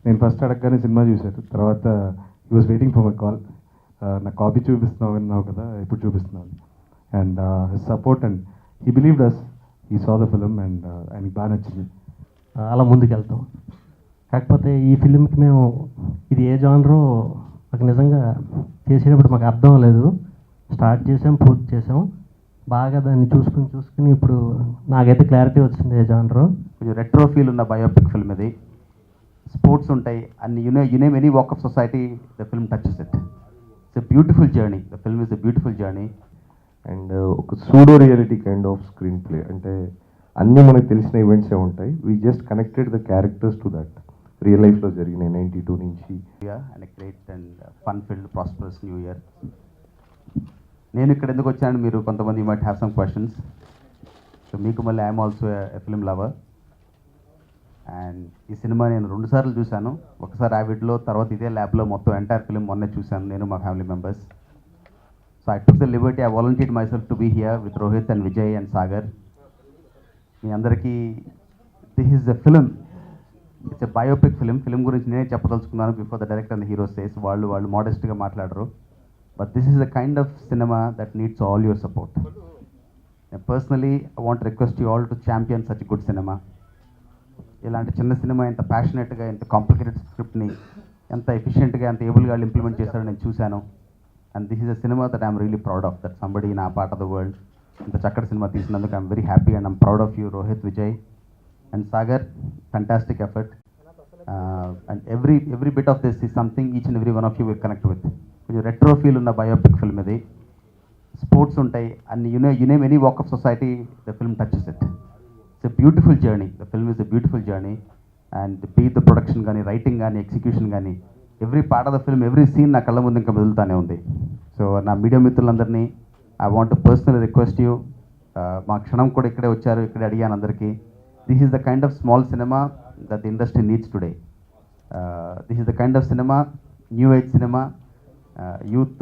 నేను ఫస్ట్ అడగగానే సినిమా చూశారు. తర్వాత he was waiting for my call. నా కాపీ చూపిస్తున్నావు అన్నావు కదా, ఇప్పుడు చూపిస్తున్నాను. And his support and he believed us, he saw the film and ఆయనకి బాగా నచ్చింది. అలా ముందుకెళ్తాం. కాకపోతే ఈ ఫిలింకి మేము ఇది ఏ జానరో మాకు నిజంగా చేసేటప్పుడు మాకు అర్థం లేదు. స్టార్ట్ చేసాం, పూర్తి చేసాం. బాగా దాన్ని చూసుకుని ఇప్పుడు నాకైతే క్లారిటీ వచ్చింది ఏ జానరో. కొంచెం రెట్రో ఫీల్ ఉన్న బయోపిక్ ఫిల్మ్ ఇది. స్పోర్ట్స్ ఉంటాయి అన్ని, you name any walk of society the film touches it. It's a beautiful journey. The film is a beautiful journey. And ఒక pseudo reality kind of screenplay. అంటే అన్నీ మనకు తెలిసిన ఈవెంట్సే ఉంటాయి. We just connected the characters to that real లైఫ్లో జరిగినాయి 92 నుంచి. And great and fun filled prosperous new year. నేను ఇక్కడ ఎందుకు వచ్చాను, మీరు కొంతమంది might have some questions. So మీకు మళ్ళీ I'm also a film lover. And ఈ సినిమా నేను 2 సార్లు చూశాను. ఒకసారి యావిడ్లో, తర్వాత ఇదే ల్యాబ్లో మొత్తం ఎంటైర్ ఫిల్మ్ మొన్నే చూశాను నేను, మా family members. So I took the liberty, I volunteered myself to be here with Rohit and Vijay and Sagar. మీ అందరికీ this is the film. It's a biopic film గురించి నేనే చెప్పదలుచుకున్నాను before the director and the hero says. వాళ్ళు మోడెస్ట్గా మాట్లాడరు. But this is the kind of cinema that needs all your support. Personally I want request you all to champion such good cinema. ఇలాంటి చిన్న cinema ఎంత ప్యాషనెట్గా, ఎంత complicated స్క్రిప్ట్ని ఎంత ఎఫిషియెంట్గా, ఎంత ఏబుల్గా implement చేశారో నేను చూశాను. And this is a cinema that I'm really proud of, that somebody in ఆ పార్ట్ ఆఫ్ ద వరల్డ్ ఇంత చక్కటి సినిమా తీసినందుకు I'm very happy and I'm proud of you Rohit, Vijay and Sagar. Fantastic effort. And every bit of this is something each and every one of you will connect with. కొంచెం retro feel ఉన్న biopic film ఇది. Sports ఉంటాయి అన్ని, you name any walk of society the film touches it. It's a beautiful journey. The film is a beautiful journey. And be the production కానీ, writing కానీ, execution కానీ, every part of the film, every scene నా కళ్ళ ముందు ఇంకా మెదులుతానే ఉంది. So నా మీడియా మిత్రులందరినీ I want to personal request you. మా క్షణం కూడా ఇక్కడే వచ్చారు, ఇక్కడే అడిగాను అందరికీ. This is the kind of small cinema that the industry needs today. This is the kind of cinema, new age cinema. Youth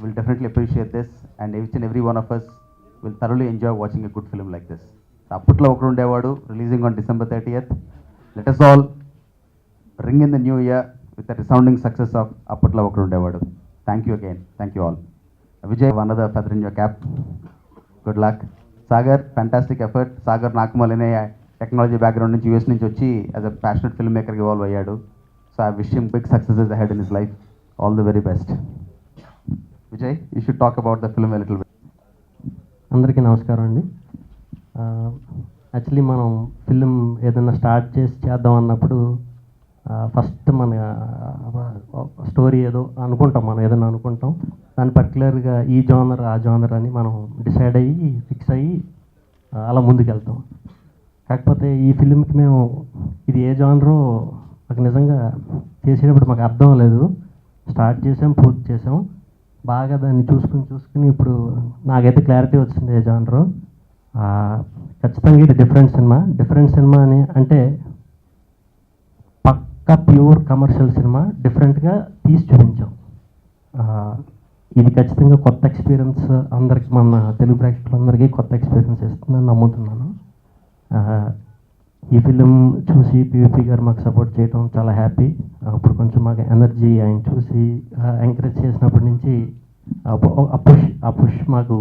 will definitely appreciate this, and each and every one of us will thoroughly enjoy watching a good film like this. Apputla Okaru Undevadu, releasing on December 30th. Let us all ring in the new year with the resounding success of Apputla Okaru Undevadu. Thank you again. Thank you all. Vijay, another feather in your cap. Good luck. Sagar, fantastic effort. Sagar Nakumalene technology background nunchi US nunchi vachi as a passionate filmmaker ga evolve ayyadu. So I wish him big successes ahead in his life. All the very best. Vijay, you should talk about the film a little bit. అందరికీ నమస్కారం అండి. Actually మనం film ఏదైనా start చేద్దాం అన్నప్పుడు first మన story ఏదో అనుకుంటాం, మనం ఏదైనా అనుకుంటాం. దాన్ని పర్టికులర్గా ఈ జోనర్ ఆ జోనర్ అని మనం డిసైడ్ అయ్యి ఫిక్స్ అయ్యి అలా ముందుకెళ్తాం. కాకపోతే ఈ ఫిలింకి మేము ఇది ఏ జానరో మాకు నిజంగా చేసేటప్పుడు మాకు అర్థం లేదు. స్టార్ట్ చేసాం, పూర్తి చేసాం. బాగా దాన్ని చూసుకుని ఇప్పుడు నాకైతే క్లారిటీ వచ్చింది ఏ జానరో. ఖచ్చితంగా ఇది డిఫరెంట్ సినిమా అని అంటే పక్కా ప్యూర్ కమర్షియల్ సినిమా, డిఫరెంట్గా తీసి చూపించాం. ఇది ఖచ్చితంగా కొత్త ఎక్స్పీరియన్స్ అందరికి, మన తెలుగు ప్రేక్షకులందరికీ కొత్త ఎక్స్పీరియన్స్ ఇస్తుందని నమ్ముతున్నాను. ఈ ఫిలిం చూసి పివిపి గారు మాకు సపోర్ట్ చేయడం చాలా హ్యాపీ. అప్పుడు కొంచెం మాకు ఎనర్జీ ఆయన చూసి ఎంకరేజ్ చేసినప్పటి నుంచి ఆ పుష్ మాకు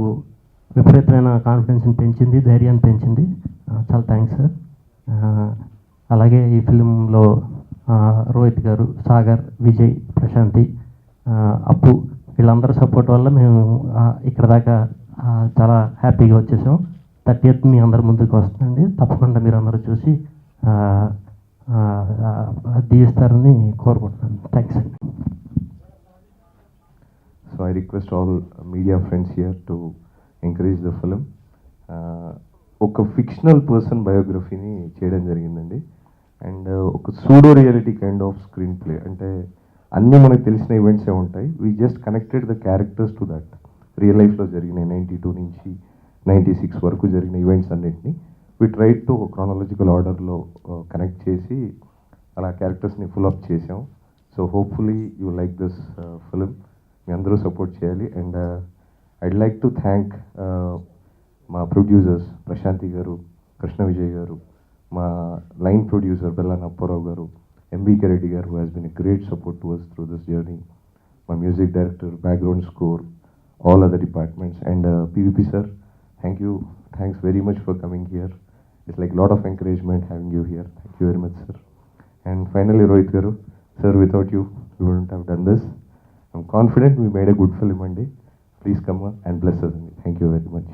విపరీతమైన కాన్ఫిడెన్స్ని పెంచింది, ధైర్యాన్ని పెంచింది. చాలా థ్యాంక్స్ సార్. అలాగే ఈ ఫిలింలో రోహిత్ గారు, సాగర్, విజయ్, ప్రశాంతి, అప్పు వీళ్ళందరూ సపోర్ట్ వల్ల మేము ఇక్కడ దాకా చాలా హ్యాపీగా వచ్చేసాం. 30th మీ అందరి ముందుకు వస్తుందండి. తప్పకుండా మీరు అందరూ చూసి దీవిస్తారని కోరుకుంటున్నాను. థ్యాంక్స్ అండి. So I request all media friends here to encourage the film. ఒక ఫిక్షనల్ పర్సన్ బయోగ్రఫీని చేయడం జరిగిందండి. అండ్ ఒక pseudo reality kind of screenplay. అంటే అన్నీ మనకు తెలిసిన ఈవెంట్సే ఉంటాయి. We just connected the characters to that real లైఫ్లో జరిగినాయి 92 నుంచి 96 వరకు జరిగిన ఈవెంట్స్ అన్నింటినీ వి ట్రైడ్ టు క్రానాలజికల్ ఆర్డర్లో కనెక్ట్ చేసి అలా క్యారెక్టర్స్ని ఫుల్ అప్ చేసాం. So hopefully you like this film. మీ అందరూ సపోర్ట్ చేయాలి. And I'd like to thank మా ప్రొడ్యూసర్స్ ప్రశాంతి గారు, కృష్ణ విజయ్ గారు, మా లైన్ ప్రొడ్యూసర్ బెల్లాన అప్పారావు గారు, MBK Reddy garu, who has been a great support to us through this journey, my music director, background score, all other departments, and PVP sir, thanks very much for coming here. It's like a lot of encouragement having you here. Thank you very much, sir. And finally, Rohit garu, sir, without you, we wouldn't have done this. I'm confident we made a good film one day. Please come on and bless us. Thank you very much.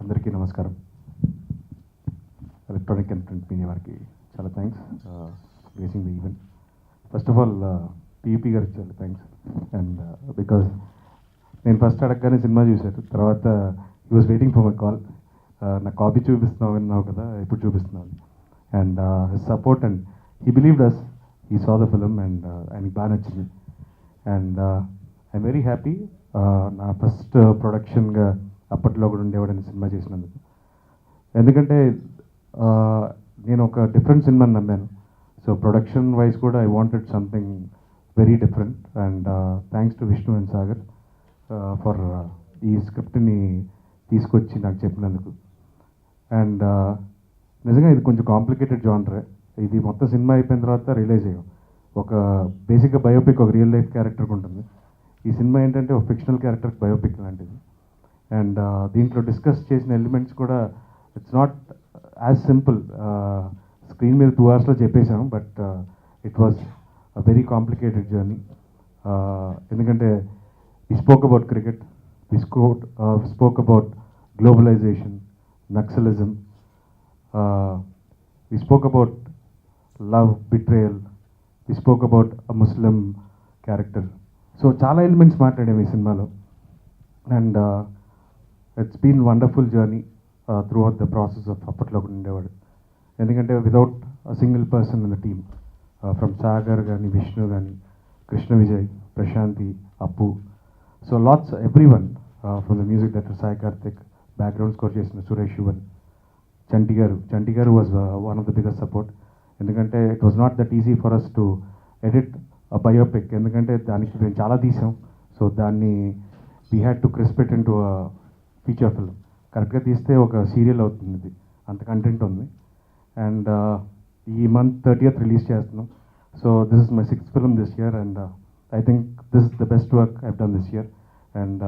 అందరికీ నమస్కారం. Electronic and print media వారికి చాలా thanks basing the event. First of all PP గారికి చాలా thanks. And because నేను first అడగగానే cinema చూశారు, తర్వాత he was waiting for my call. నా కాపీ చూపిస్తున్నావు విన్నావు కదా, ఇప్పుడు చూపిస్తున్నాను. And his support and he believed us, he saw the film and ఆయనకి బాగా నచ్చింది. And I'm very happy. నా ఫస్ట్ ప్రొడక్షన్గా అప్పట్లో కూడా ఉండేవాడని సినిమా చేసినందుకు. ఎందుకంటే నేను ఒక డిఫరెంట్ సినిమాని నమ్మాను. సో ప్రొడక్షన్ వైజ్ కూడా I wanted something very different. And thanks to Vishnu and Sagar for ఈ స్క్రిప్ట్ని తీసుకొచ్చి నాకు చెప్పినందుకు. అండ్ నిజంగా ఇది కొంచెం కాంప్లికేటెడ్ జానరే. ఇది మొత్తం సినిమా అయిపోయిన తర్వాత రియలైజ్ అయ్యాం, ఒక బేసిక్గా బయోపిక్ ఒక రియల్ లైఫ్ క్యారెక్టర్కి ఉంటుంది. ఈ సినిమా ఏంటంటే ఒక ఫిక్షనల్ క్యారెక్టర్కి బయోపిక్ లాంటిది. అండ్ దీంట్లో డిస్కస్ చేసిన ఎలిమెంట్స్ కూడా it's not as simple. Screen మీద 2 hours చెప్పేశాము, but it was a very complicated journey. ఎందుకంటే we spoke about cricket, we spoke about globalisation, naxalism, we spoke about love, betrayal, we spoke about a Muslim character. So చాలా elements మాట్లాడాము ఈ సినిమాలో. And it's been wonderful journey throughout the process of అప్పట్లో కూడా ఉండేవాడు. ఎందుకంటే without a single person in the team, from Sagar కానీ, విష్ణు కానీ, Krishna Vijay, Prashanti, Appu, so lots every one from the music director Sai Karthik, background score చేసిన Suresh Sivan, Chanti garu was one of the biggest support. ఎందుకంటే it was not that easy for us to edit a biopic. ఎందుకంటే దానికి మేము చాలా తీసాం. So దాన్ని we had to crisp it into feature film. కరెక్ట్గా తీస్తే ఒక సీరియల్ అవుతుంది, ఇది అంత కంటెంట్ ఉంది. అండ్ ఈ మంత్ 30th రిలీజ్ చేస్తున్నాం. So this is my 6th film this year. And I think this is the best work I've done this year. And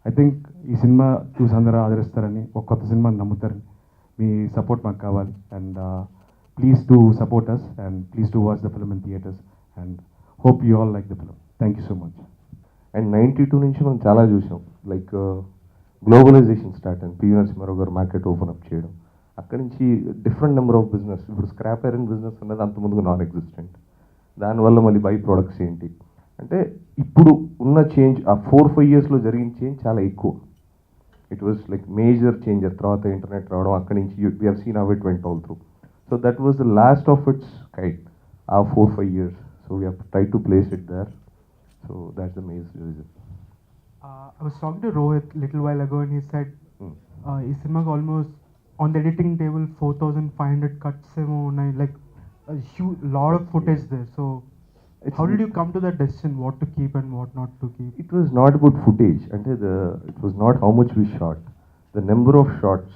I think ఈ సినిమా చూసి అందరూ ఆదరిస్తారని, ఒక కొత్త సినిమాని నమ్ముతారని, మీ సపోర్ట్ మాకు కావాలి. And please do support us and please do watch the film in theatres and hope you all like the film. Thank you so much. And 92 నుంచి మనం చాలా చూసాం. Like globalisation start and PV Narasimha Rao గారు మార్కెట్ ఓపెన్ అప్ చేయడం, అక్కడి నుంచి different number of business. ఇప్పుడు scrap iron business ఉన్నది అంతకుముందు నాన్ ఎగ్జిస్టెంట్. దానివల్ల మళ్ళీ బై ప్రొడక్ట్స్ ఏంటి అంటే ఇప్పుడు ఉన్న చేంజ్, ఆ 4-5 yearsలో జరిగిన చేంజ్ చాలా ఎక్కువ. It was like major changer. తర్వాత ఇంటర్నెట్ రావడం, అక్కడి నుంచి we have seen how it went all through. So that was the last of its kind uh 4-5 years. So we have try to place it there. So that's the main reason. I was talking to Rohit little while ago and he said is cinema almost on the editing table 4,500 cuts like a huge lot of footage there. So how did you come to that decision what to keep and what not to keep? It was not about footage. It was not how much we shot, the number of shots.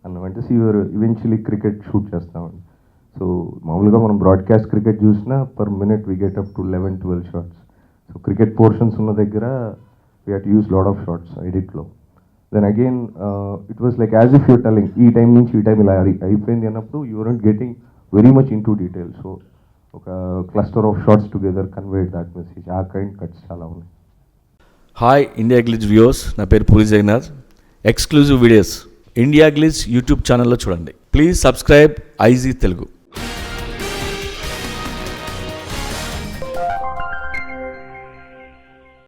And when we were eventually cricket shoot chestam. So మామూలుగా మనం broadcast cricket చూసినా per minute we get up to 11-12 shots. So cricket portions ఉన్న దగ్గర we have to use lot of shots ఎడిట్లో. Then again it was like as if you're telling ఈ time నుంచి ఈ time ఇలా అయిపోయింది అన్నప్పుడు you are not getting very much into detail. So ఒక cluster of shots together conveyed that message. ఆ kind cuts చాలా ఉన్నాయి. హాయ్ ఇండియా గ్లిజ్ వ్యూవర్స్, నా పేరు Puri Jagannath. Exclusive videos India Glitz YouTube ఛానల్లో చూడండి. Please subscribe IG Telugu.